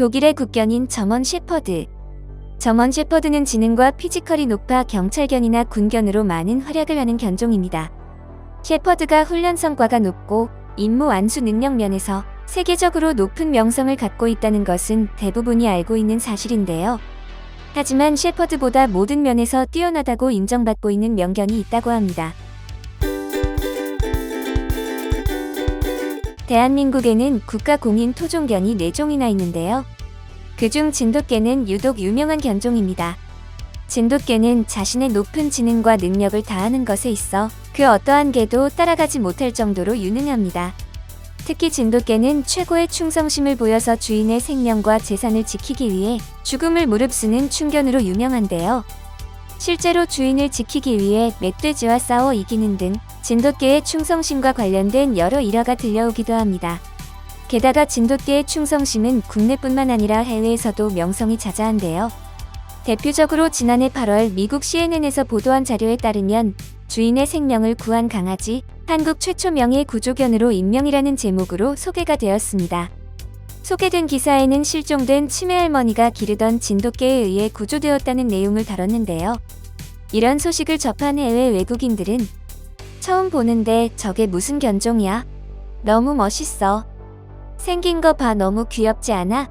독일의 국견인 저먼 셰퍼드. 저먼 셰퍼드는 지능과 피지컬이 높아 경찰견이나 군견으로 많은 활약을 하는 견종입니다. 셰퍼드가 훈련 성과가 높고 임무 완수 능력 면에서 세계적으로 높은 명성을 갖고 있다는 것은 대부분이 알고 있는 사실인데요. 하지만 셰퍼드보다 모든 면에서 뛰어나다고 인정받고 있는 명견이 있다고 합니다. 대한민국에는 국가공인 토종견이 4종이나 있는데요. 그중 진돗개는 유독 유명한 견종입니다. 진돗개는 자신의 높은 지능과 능력을 다하는 것에 있어 그 어떠한 개도 따라가지 못할 정도로 유능합니다. 특히 진돗개는 최고의 충성심을 보여서 주인의 생명과 재산을 지키기 위해 죽음을 무릅쓰는 충견으로 유명한데요. 실제로 주인을 지키기 위해 멧돼지와 싸워 이기는 등 진돗개의 충성심과 관련된 여러 일화가 들려오기도 합니다. 게다가 진돗개의 충성심은 국내뿐만 아니라 해외에서도 명성이 자자한데요. 대표적으로 지난해 8월 미국 CNN에서 보도한 자료에 따르면 주인의 생명을 구한 강아지, 한국 최초 명예 구조견으로 임명이라는 제목으로 소개가 되었습니다. 소개된 기사에는 실종된 치매 할머니가 기르던 진돗개에 의해 구조되었다는 내용을 다뤘는데요. 이런 소식을 접한 해외 외국인들은 처음 보는데 저게 무슨 견종이야? 너무 멋있어. 생긴 거 봐 너무 귀엽지 않아?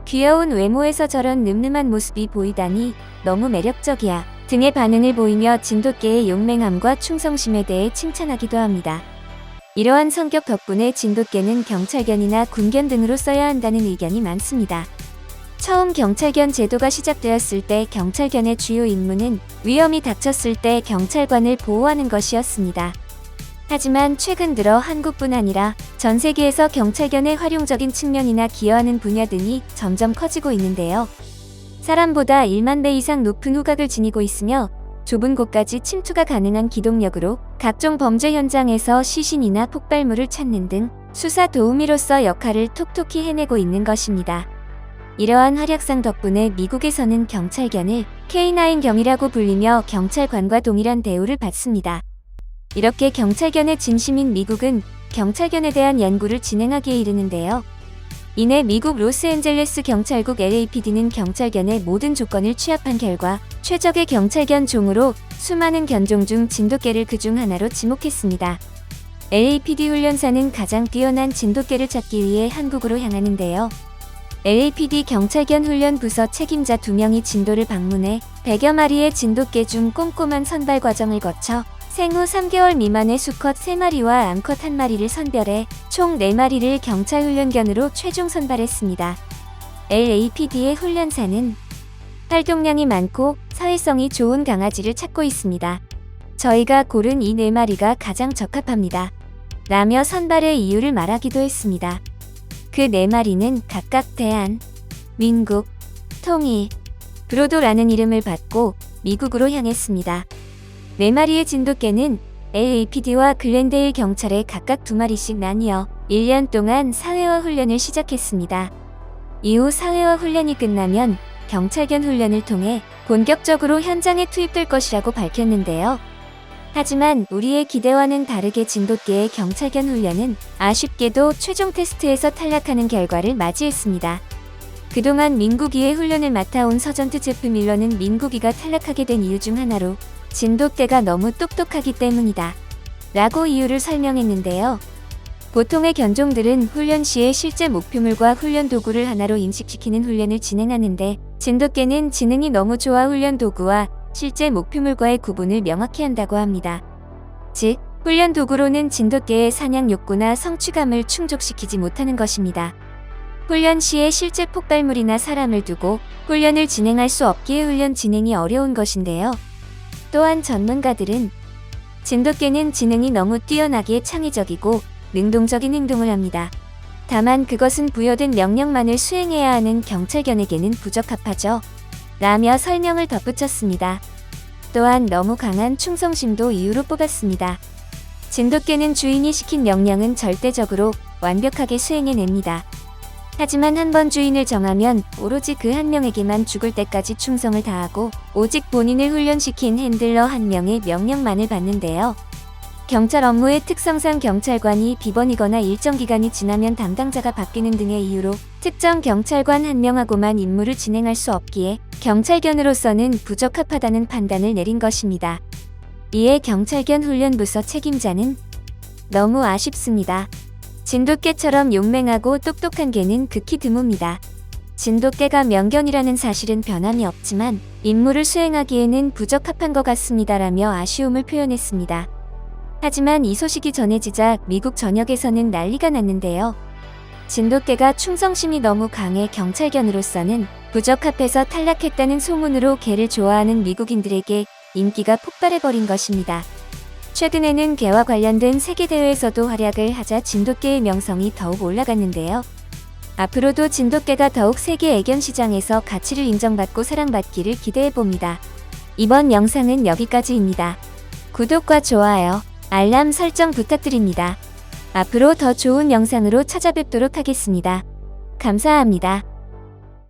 귀여운 외모에서 저런 늠름한 모습이 보이다니 너무 매력적이야 등의 반응을 보이며 진돗개의 용맹함과 충성심에 대해 칭찬하기도 합니다. 이러한 성격 덕분에 진돗개는 경찰견이나 군견 등으로 써야 한다는 의견이 많습니다. 처음 경찰견 제도가 시작되었을 때 경찰견의 주요 임무는 위험이 닥쳤을 때 경찰관을 보호하는 것이었습니다. 하지만 최근 들어 한국뿐 아니라 전 세계에서 경찰견의 활용적인 측면이나 기여하는 분야 등이 점점 커지고 있는데요. 사람보다 1만 배 이상 높은 후각을 지니고 있으며 좁은 곳까지 침투가 가능한 기동력으로 각종 범죄 현장에서 시신이나 폭발물을 찾는 등 수사 도우미로서 역할을 톡톡히 해내고 있는 것입니다. 이러한 활약상 덕분에 미국에서는 경찰견을 K9경이라고 불리며 경찰관과 동일한 대우를 받습니다. 이렇게 경찰견의 진심인 미국은 경찰견에 대한 연구를 진행하기에 이르는데요. 이내 미국 로스앤젤레스 경찰국 LAPD는 경찰견의 모든 조건을 취합한 결과 최적의 경찰견 종으로 수많은 견종 중 진돗개를 그중 하나로 지목했습니다. LAPD 훈련사는 가장 뛰어난 진돗개를 찾기 위해 한국으로 향하는데요. LAPD 경찰견 훈련 부서 책임자 2명이 진도를 방문해 100여 마리의 진돗개 중 꼼꼼한 선발 과정을 거쳐 생후 3개월 미만의 수컷 3마리와 암컷 1마리를 선별해 총 4마리를 경찰훈련견으로 최종 선발했습니다. LAPD의 훈련사는 활동량이 많고 사회성이 좋은 강아지를 찾고 있습니다. 저희가 고른 이 4마리가 가장 적합합니다. 라며 선발의 이유를 말하기도 했습니다. 그 4마리는 각각 대한, 민국, 통일, 브로도라는 이름을 받고 미국으로 향했습니다. 4마리의 진돗개는 LAPD와 글렌데일 경찰에 각각 2마리씩 나뉘어 1년 동안 사회화 훈련을 시작했습니다. 이후 사회화 훈련이 끝나면 경찰견 훈련을 통해 본격적으로 현장에 투입될 것이라고 밝혔는데요. 하지만 우리의 기대와는 다르게 진돗개의 경찰견 훈련은 아쉽게도 최종 테스트에서 탈락하는 결과를 맞이했습니다. 그동안 민국이의 훈련을 맡아온 서전트 제프 밀러는 민국이가 탈락하게 된 이유 중 하나로 진돗개가 너무 똑똑하기 때문이다 라고 이유를 설명했는데요. 보통의 견종들은 훈련 시에 실제 목표물과 훈련 도구를 하나로 인식시키는 훈련을 진행하는데 진돗개는 지능이 너무 좋아 훈련 도구와 실제 목표물과의 구분을 명확히 한다고 합니다. 즉, 훈련 도구로는 진돗개의 사냥 욕구나 성취감을 충족시키지 못하는 것입니다. 훈련 시에 실제 폭발물이나 사람을 두고 훈련을 진행할 수 없기에 훈련 진행이 어려운 것인데요. 또한 전문가들은 진돗개는 지능이 너무 뛰어나기에 창의적이고 능동적인 행동을 합니다. 다만 그것은 부여된 명령만을 수행해야 하는 경찰견에게는 부적합하죠. 라며 설명을 덧붙였습니다. 또한 너무 강한 충성심도 이유로 뽑았습니다. 진돗개는 주인이 시킨 명령은 절대적으로 완벽하게 수행해냅니다. 하지만 한번 주인을 정하면 오로지 그 한 명에게만 죽을 때까지 충성을 다하고 오직 본인을 훈련시킨 핸들러 한 명의 명령만을 받는데요. 경찰 업무의 특성상 경찰관이 비번이거나 일정 기간이 지나면 담당자가 바뀌는 등의 이유로 특정 경찰관 한 명하고만 임무를 진행할 수 없기에 경찰견으로서는 부적합하다는 판단을 내린 것입니다. 이에 경찰견 훈련부서 책임자는 너무 아쉽습니다. 진돗개처럼 용맹하고 똑똑한 개는 극히 드뭅니다. 진돗개가 명견이라는 사실은 변함이 없지만 임무를 수행하기에는 부적합한 것 같습니다라며 아쉬움을 표현했습니다. 하지만 이 소식이 전해지자 미국 전역에서는 난리가 났는데요. 진돗개가 충성심이 너무 강해 경찰견으로서는 부적합해서 탈락했다는 소문으로 개를 좋아하는 미국인들에게 인기가 폭발해버린 것입니다. 최근에는 개와 관련된 세계대회에서도 활약을 하자 진돗개의 명성이 더욱 올라갔는데요. 앞으로도 진돗개가 더욱 세계 애견 시장에서 가치를 인정받고 사랑받기를 기대해봅니다. 이번 영상은 여기까지입니다. 구독과 좋아요, 알람 설정 부탁드립니다. 앞으로 더 좋은 영상으로 찾아뵙도록 하겠습니다. 감사합니다.